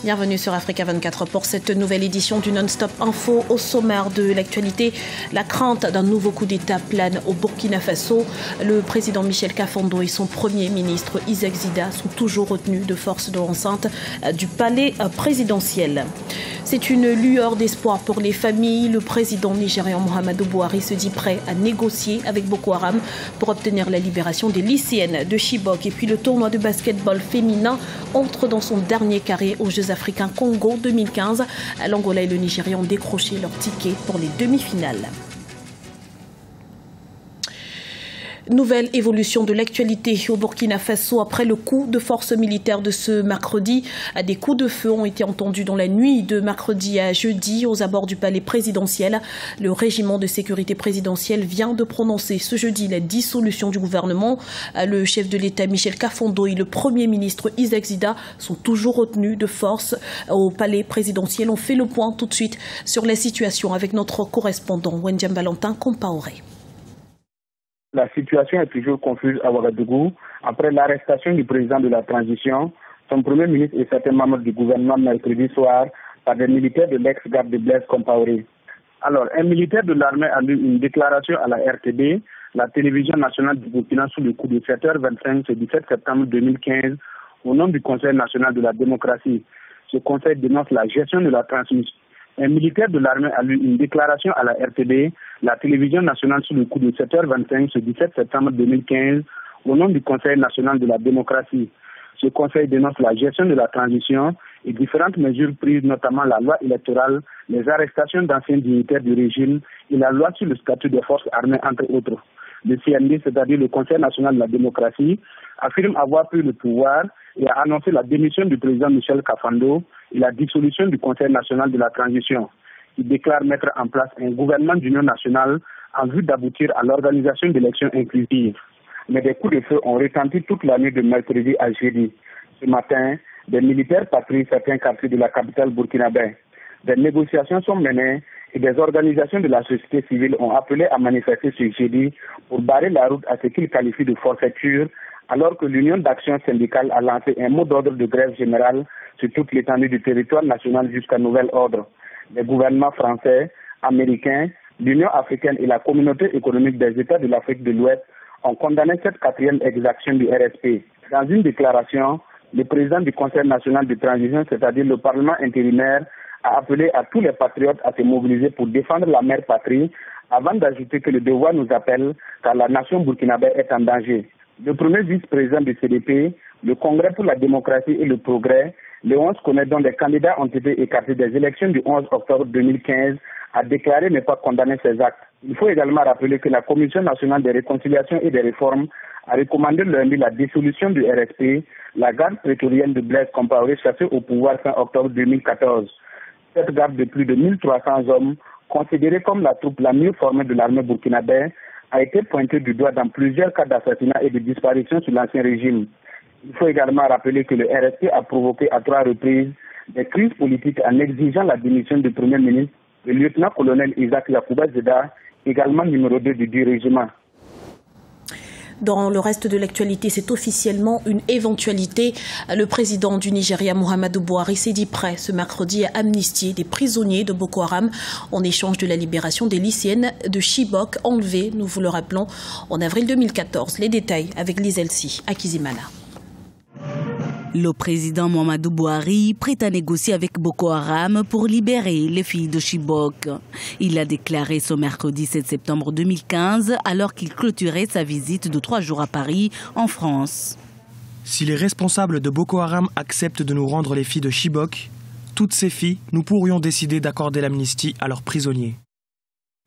Bienvenue sur Africa 24 pour cette nouvelle édition du Non-Stop Info. Au sommaire de l'actualité, la crainte d'un nouveau coup d'État plane au Burkina Faso. Le président Michel Kafando et son premier ministre Isaac Zida sont toujours retenus de force de l'enceinte du palais présidentiel. C'est une lueur d'espoir pour les familles. Le président nigérian Muhammadu Buhari se dit prêt à négocier avec Boko Haram pour obtenir la libération des lycéennes de Chibok. Et puis le tournoi de basketball féminin entre dans son dernier carré aux Jeux africains Congo 2015. L'Angola et le Nigeria ont décroché leur ticket pour les demi-finales. Nouvelle évolution de l'actualité au Burkina Faso après le coup de force militaire de ce mercredi. Des coups de feu ont été entendus dans la nuit de mercredi à jeudi aux abords du palais présidentiel. Le régiment de sécurité présidentielle vient de prononcer ce jeudi la dissolution du gouvernement. Le chef de l'État Michel Kafando et le premier ministre Isaac Zida sont toujours retenus de force au palais présidentiel. On fait le point tout de suite sur la situation avec notre correspondant Wendiam Valentin Compaoré. La situation est toujours confuse à Ouagadougou. Après l'arrestation du président de la transition, son premier ministre et certains membres du gouvernement mercredi soir par des militaires de l'ex-garde de Blaise Compaoré. Alors, un militaire de l'armée a lu une déclaration à la RTB, la télévision nationale du Burkina, sous le coup de 7h25 ce 17 septembre 2015, au nom du Conseil national de la démocratie. Ce conseil dénonce la gestion de la transmission. Un militaire de l'armée a lu une déclaration à la RTB, la télévision nationale sous le coup de 7h25 ce 17 septembre 2015, au nom du Conseil national de la démocratie. Ce conseil dénonce la gestion de la transition et différentes mesures prises, notamment la loi électorale, les arrestations d'anciens dignitaires du régime et la loi sur le statut des forces armées, entre autres. Le CND, c'est-à-dire le Conseil national de la démocratie, affirme avoir pris le pouvoir et a annoncé la démission du président Michel Kafando et la dissolution du Conseil national de la transition. Il déclare mettre en place un gouvernement d'union nationale en vue d'aboutir à l'organisation d'élections inclusives. Mais des coups de feu ont retenti toute la nuit de mercredi à jeudi. Ce matin, des militaires patrouillent certains quartiers de la capitale burkinabé. Des négociations sont menées et des organisations de la société civile ont appelé à manifester ce jeudi pour barrer la route à ce qu'ils qualifient de forfaiture, alors que l'Union d'action syndicale a lancé un mot d'ordre de grève générale sur toute l'étendue du territoire national jusqu'à nouvel ordre. Les gouvernements français, américains, l'Union africaine et la communauté économique des États de l'Afrique de l'Ouest ont condamné cette quatrième exaction du RSP. Dans une déclaration, le président du Conseil national de transition, c'est-à-dire le Parlement intérimaire, a appelé à tous les patriotes à se mobiliser pour défendre la mère patrie, avant d'ajouter que le devoir nous appelle car la nation burkinabé est en danger. Le premier vice-président du CDP, le Congrès pour la démocratie et le progrès, Léonce Koné, dont des candidats ont été écartés des élections du 11 octobre 2015, a déclaré ne pas condamner ces actes. Il faut également rappeler que la Commission nationale de réconciliation et des réformes a recommandé lundi la dissolution du RSP, la garde prétorienne de Blaise Compaoré chassée au pouvoir fin octobre 2014. Cette garde de plus de 1300 hommes, considérée comme la troupe la mieux formée de l'armée burkinabé, a été pointée du doigt dans plusieurs cas d'assassinat et de disparition sous l'ancien régime. Il faut également rappeler que le RSP a provoqué à 3 reprises des crises politiques en exigeant la démission du Premier ministre, le lieutenant-colonel Isaac Yacouba Zeda, également numéro 2 du régiment. Dans le reste de l'actualité, c'est officiellement une éventualité. Le président du Nigeria, Muhammadu Buhari, s'est dit prêt ce mercredi à amnistier des prisonniers de Boko Haram en échange de la libération des lycéennes de Chibok enlevées, nous vous le rappelons, en avril 2014. Les détails avec Lise Elsi à Kizimana. Le président Muhammadu Buhari prêt à négocier avec Boko Haram pour libérer les filles de Chibok. Il a déclaré ce mercredi 7 septembre 2015 alors qu'il clôturait sa visite de 3 jours à Paris, en France. Si les responsables de Boko Haram acceptent de nous rendre les filles de Chibok, toutes ces filles, nous pourrions décider d'accorder l'amnistie à leurs prisonniers.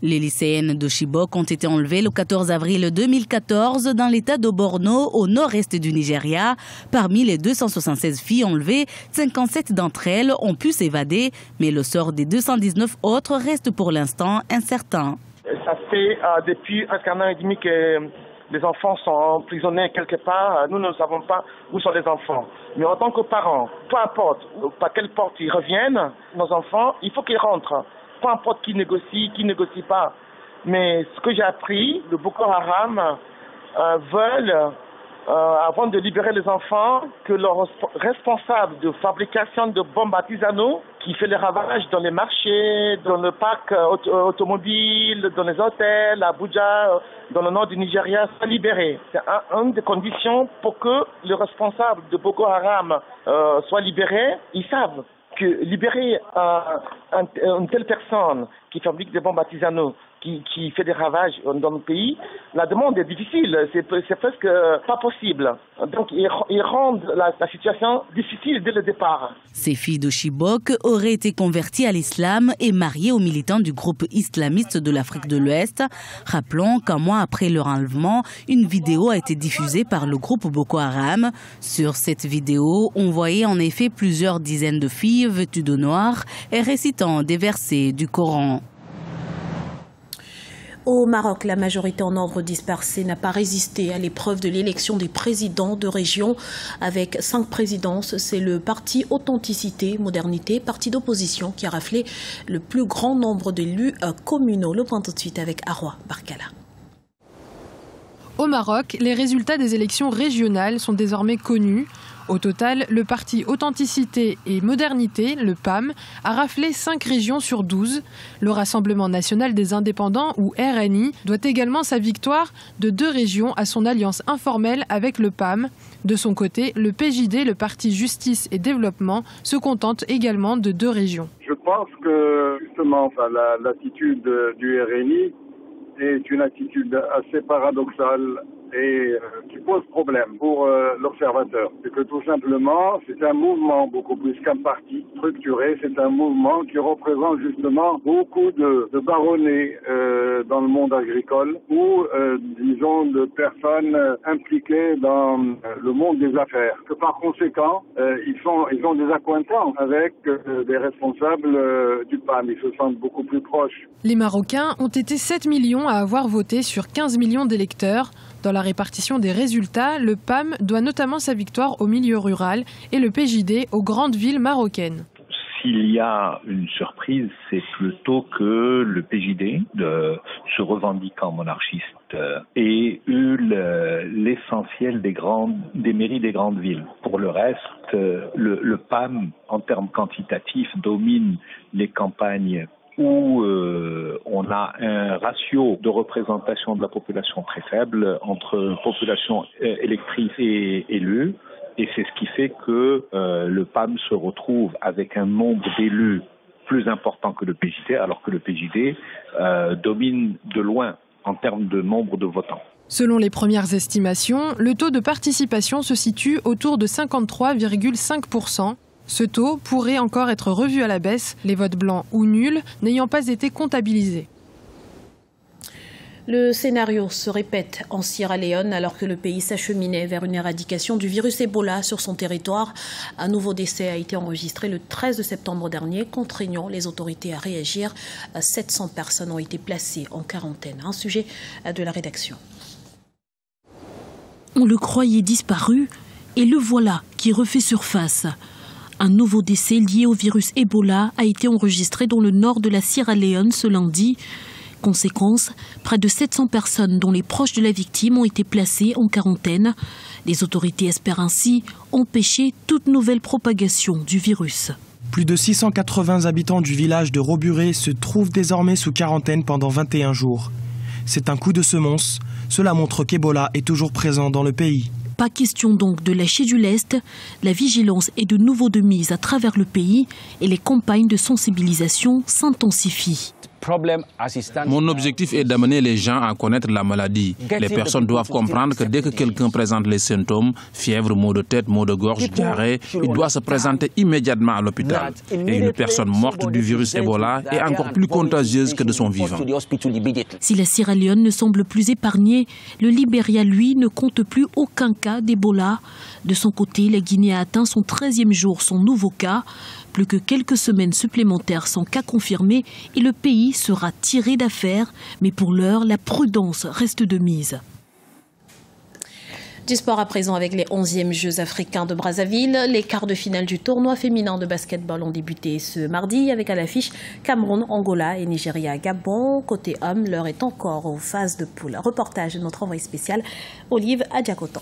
Les lycéennes de Chibok ont été enlevées le 14 avril 2014 dans l'état de Borno, au nord-est du Nigeria. Parmi les 276 filles enlevées, 57 d'entre elles ont pu s'évader, mais le sort des 219 autres reste pour l'instant incertain. Ça fait depuis un an et demi que les enfants sont emprisonnés quelque part. Nous ne savons pas où sont les enfants. Mais en tant que parents, peu importe par quelle porte ils reviennent, nos enfants, il faut qu'ils rentrent. Peu importe qui négocie pas. Mais ce que j'ai appris, le Boko Haram veulent avant de libérer les enfants, que le responsable de fabrication de bombes artisanaux qui fait les ravages dans les marchés, dans le parc automobile, dans les hôtels, à Abuja, dans le nord du Nigeria, soit libéré. C'est une des conditions pour que le responsable de Boko Haram soit libéré. Ils savent que libérer une telle personne qui fabrique des bombes artisanaux, qui fait des ravages dans le pays, la demande est difficile, c'est presque pas possible. Donc ils rendent la situation difficile dès le départ. Ces filles de Chibok auraient été converties à l'islam et mariées aux militants du groupe islamiste de l'Afrique de l'Ouest. Rappelons qu'un mois après leur enlèvement, une vidéo a été diffusée par le groupe Boko Haram. Sur cette vidéo, on voyait en effet plusieurs dizaines de filles vêtues de noir et récitant des versets du Coran. Au Maroc, la majorité en ordre dispersé n'a pas résisté à l'épreuve de l'élection des présidents de région. Avec 5 présidences, c'est le parti Authenticité, Modernité, parti d'opposition, qui a raflé le plus grand nombre d'élus communaux. Le point tout de suite avec Arwa Barkala. Au Maroc, les résultats des élections régionales sont désormais connus. Au total, le parti Authenticité et Modernité, le PAM, a raflé 5 régions sur 12. Le Rassemblement national des indépendants, ou RNI, doit également sa victoire de 2 régions à son alliance informelle avec le PAM. De son côté, le PJD, le parti Justice et Développement, se contente également de 2 régions. Je pense que justement l'attitude du RNI est une attitude assez paradoxale et qui pose problème pour l'observateur. C'est que tout simplement, c'est un mouvement beaucoup plus qu'un parti structuré, c'est un mouvement qui représente justement beaucoup de baronnets dans le monde agricole ou, disons, de personnes impliquées dans le monde des affaires. Que par conséquent, ils ont des accointances avec des responsables du PAM. Ils se sentent beaucoup plus proches. Les Marocains ont été 7 millions à avoir voté sur 15 millions d'électeurs. Dans la répartition des résultats, le PAM doit notamment sa victoire au milieu rural et le PJD aux grandes villes marocaines. S'il y a une surprise, c'est plutôt que le PJD, se revendiquant monarchiste, ait eu l'essentiel des mairies des grandes villes. Pour le reste, le PAM, en termes quantitatifs, domine les campagnes où on a un ratio de représentation de la population très faible entre population électrice et élus. Et c'est ce qui fait que le PAM se retrouve avec un nombre d'élus plus important que le PJD, alors que le PJD domine de loin en termes de nombre de votants. Selon les premières estimations, le taux de participation se situe autour de 53,5%. Ce taux pourrait encore être revu à la baisse, les votes blancs ou nuls n'ayant pas été comptabilisés. Le scénario se répète en Sierra Leone alors que le pays s'acheminait vers une éradication du virus Ebola sur son territoire. Un nouveau décès a été enregistré le 13 septembre dernier, contraignant les autorités à réagir. 700 personnes ont été placées en quarantaine. Un sujet de la rédaction. On le croyait disparu et le voilà qui refait surface. Un nouveau décès lié au virus Ebola a été enregistré dans le nord de la Sierra Leone ce lundi. Conséquence, près de 700 personnes dont les proches de la victime ont été placées en quarantaine. Les autorités espèrent ainsi empêcher toute nouvelle propagation du virus. Plus de 680 habitants du village de Roburé se trouvent désormais sous quarantaine pendant 21 jours. C'est un coup de semonce. Cela montre qu'Ebola est toujours présent dans le pays. Pas question donc de lâcher du lest. La vigilance est de nouveau de mise à travers le pays et les campagnes de sensibilisation s'intensifient. Mon objectif est d'amener les gens à connaître la maladie. Les personnes doivent comprendre que dès que quelqu'un présente les symptômes, fièvre, maux de tête, maux de gorge, diarrhée, il doit se présenter immédiatement à l'hôpital. Et une personne morte du virus Ebola est encore plus contagieuse que de son vivant. Si la Sierra Leone ne semble plus épargnée, le Libéria, lui, ne compte plus aucun cas d'Ebola. De son côté, la Guinée a atteint son 13e jour son nouveau cas. Plus que quelques semaines supplémentaires sans cas confirmés et le pays sera tiré d'affaire. Mais pour l'heure, la prudence reste de mise. Du sport à présent avec les 11e Jeux africains de Brazzaville. Les quarts de finale du tournoi féminin de basketball ont débuté ce mardi avec à l'affiche Cameroun, Angola et Nigeria, Gabon. Côté hommes, l'heure est encore aux phases de poule. Reportage de notre envoyé spécial Olive Adjakotan.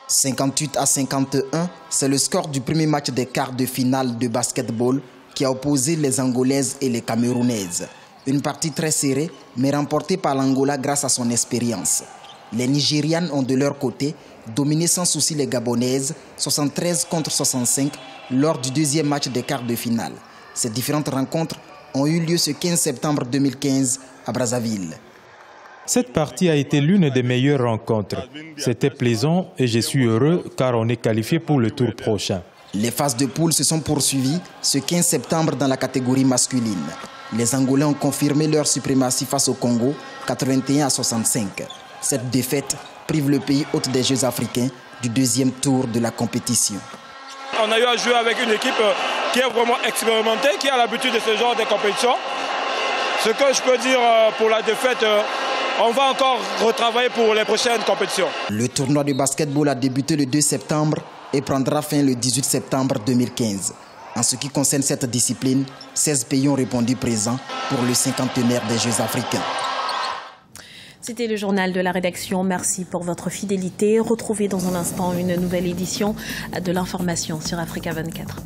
58-51, c'est le score du premier match des quarts de finale de basketball qui a opposé les Angolaises et les Camerounaises. Une partie très serrée, mais remportée par l'Angola grâce à son expérience. Les Nigérianes ont de leur côté dominé sans souci les Gabonaises, 73-65, lors du deuxième match des quarts de finale. Ces différentes rencontres ont eu lieu ce 15 septembre 2015 à Brazzaville. Cette partie a été l'une des meilleures rencontres. C'était plaisant et je suis heureux car on est qualifié pour le tour prochain. Les phases de poule se sont poursuivies ce 15 septembre dans la catégorie masculine. Les Angolais ont confirmé leur suprématie face au Congo, 81-65. Cette défaite prive le pays hôte des Jeux africains du deuxième tour de la compétition. On a eu à jouer avec une équipe qui est vraiment expérimentée, qui a l'habitude de ce genre de compétition. Ce que je peux dire pour la défaite, on va encore retravailler pour les prochaines compétitions. Le tournoi de basketball a débuté le 2 septembre et prendra fin le 18 septembre 2015. En ce qui concerne cette discipline, 16 pays ont répondu présents pour le 50e des Jeux africains. C'était le journal de la rédaction. Merci pour votre fidélité. Retrouvez dans un instant une nouvelle édition de l'information sur Africa 24.